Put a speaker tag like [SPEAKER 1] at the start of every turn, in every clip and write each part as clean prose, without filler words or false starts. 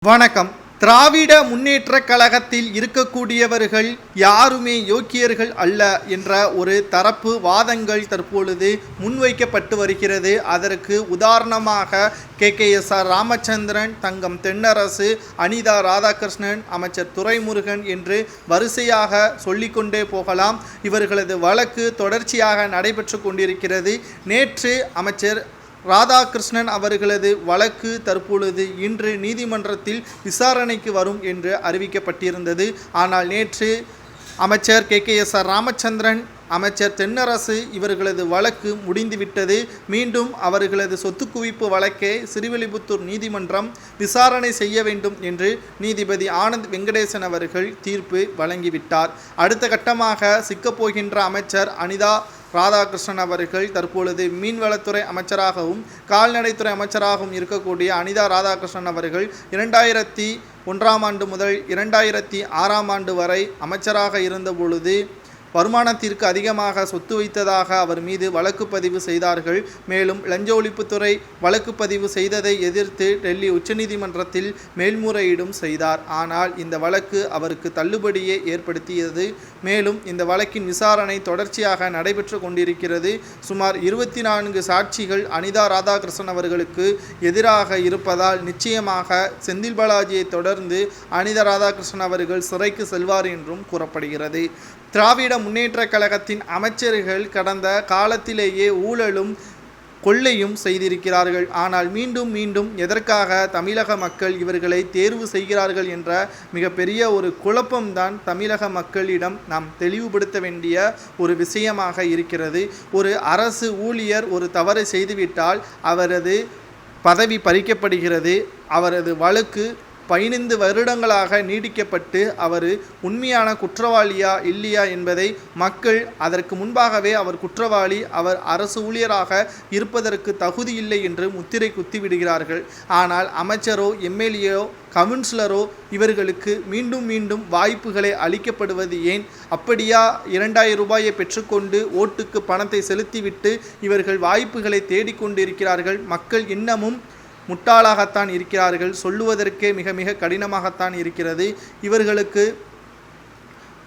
[SPEAKER 1] வணக்கம். திராவிட முன்னேற்றக் கழகத்தில் இருக்கக்கூடியவர்கள் யாருமே யோக்கியர்கள் அல்ல என்ற ஒரு தரப்பு வாதங்கள் தற்பொழுது முன்வைக்கப்பட்டு வருகிறது. அதற்கு உதாரணமாக KKSR ராமச்சந்திரன், தங்கம் தென்னரசு, அனிதா ராதாகிருஷ்ணன், அமைச்சர் துரைமுருகன் என்று வரிசையாக சொல்லிக்கொண்டே போகலாம். இவர்களது வழக்கு தொடர்ச்சியாக நடைபெற்று கொண்டிருக்கிறது. நேற்று அமைச்சர் ராதாகிருஷ்ணன் அவர்களது வழக்கு தற்பொழுது இன்று நீதிமன்றத்தில் விசாரணைக்கு வரும் என்று அறிவிக்கப்பட்டிருந்தது. ஆனால் நேற்று அமைச்சர் KKSR ராமச்சந்திரன், அமைச்சர் தென்னரசு இவர்களது வழக்கு முடிந்துவிட்டது. மீண்டும் அவர்களது சொத்து குவிப்பு வழக்கை ஸ்ரீவில்லிபுத்தூர் நீதிமன்றம் விசாரணை செய்ய வேண்டும் என்று நீதிபதி ஆனந்த் வெங்கடேசன் அவர்கள் தீர்ப்பு வழங்கிவிட்டார். அடுத்த கட்டமாக சிக்கப்போகின்ற அமைச்சர் அனிதா ராதாகிருஷ்ணன் அவர்கள் தற்பொழுது மீன்வளத்துறை அமைச்சராகவும் கால்நடைத்துறை அமைச்சராகவும் இருக்கக்கூடிய அனிதா ராதாகிருஷ்ணன் அவர்கள் 2001ஆம் ஆண்டு முதல் 2006ஆம் ஆண்டு வரை அமைச்சராக இருந்தபொழுது வருமானத்திற்கு அதிகமாக சொத்து வைத்ததாக அவர் மீது வழக்கு பதிவு செய்தார்கள். மேலும் லஞ்ச ஒழிப்புத்துறை வழக்கு பதிவு செய்ததை எதிர்த்து டெல்லி உச்சநீதிமன்றத்தில் மேல்முறையீடும் செய்தார். ஆனால் இந்த வழக்கு அவருக்கு தள்ளுபடியை ஏற்படுத்தியது. மேலும் இந்த வழக்கின் விசாரணை தொடர்ச்சியாக நடைபெற்று கொண்டிருக்கிறது. சுமார் 24 சாட்சிகள் அனிதா ராதாகிருஷ்ணன் அவர்களுக்கு எதிராக இருப்பதால் நிச்சயமாக செந்தில் பாலாஜியை தொடர்ந்து அனிதா ராதாகிருஷ்ணன் அவர்கள் சிறைக்கு செல்வார் என்றும் கூறப்படுகிறது. திராவிட முன்னேற்றக் கழகத்தின் அமைச்சர்கள் கடந்த காலத்திலேயே ஊழலும் கொள்ளையும் செய்திருக்கிறார்கள். ஆனால் மீண்டும் மீண்டும் எதற்காக தமிழக மக்கள் இவர்களை தேர்வு செய்கிறார்கள் என்ற மிகப்பெரிய ஒரு குழப்பம்தான் தமிழக மக்களிடம் நாம் தெளிவுபடுத்த வேண்டிய ஒரு விஷயமாக இருக்கிறது. ஒரு அரசு ஊழியர் ஒரு தவறு செய்துவிட்டால் அவரது பதவி பறிக்கப்படுகிறது. அவரது வழக்கு 15 வருடங்களாக நீடிக்கப்பட்டு அவர் உண்மையான குற்றவாளியா இல்லையா என்பதை மக்கள் அதற்கு முன்பாகவே அவர் குற்றவாளி, அவர் அரசு ஊழியராக இருப்பதற்கு தகுதி இல்லை என்று முத்திரை குத்தி விடுகிறார்கள். ஆனால் அமைச்சரோ எம்எல்ஏயோ கவுன்சிலரோ இவர்களுக்கு மீண்டும் மீண்டும் வாய்ப்புகளை அளிக்கப்படுவது ஏன்? அப்படியா 2000 ரூபாயை பெற்றுக்கொண்டு ஓட்டுக்கு பணத்தை செலுத்திவிட்டு இவர்கள் வாய்ப்புகளை தேடிக்கொண்டிருக்கிறார்கள்? மக்கள் இன்னமும் முட்டாளாகத்தான் இருக்கிறார்கள். சொல்லுவதற்கே மிக மிக கடினமாகத்தான் இருக்கிறது. இவர்களுக்கு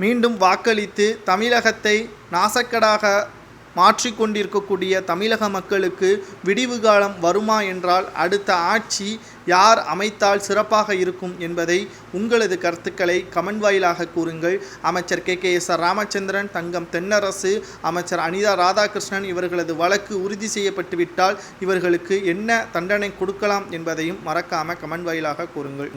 [SPEAKER 1] மீண்டும் வாக்களித்து தமிழகத்தை நாசக்கடாக மாற்றிக்கொண்டிருக்கக்கூடிய தமிழக மக்களுக்கு விடிவு காலம் வருமா என்றால் அடுத்த ஆட்சி யார் அமைத்தால் சிறப்பாக இருக்கும் என்பதை உங்களது கருத்துக்களை கமெண்ட் வாயிலாக கூறுங்கள். அமைச்சர் KKSR ராமச்சந்திரன், தங்கம் தென்னரசு, அமைச்சர் அனிதா ராதாகிருஷ்ணன் இவர்களது வழக்கு உறுதி செய்யப்பட்டுவிட்டால் இவர்களுக்கு என்ன தண்டனை கொடுக்கலாம் என்பதையும் மறக்காமல் கமெண்ட் வாயிலாக கூறுங்கள்.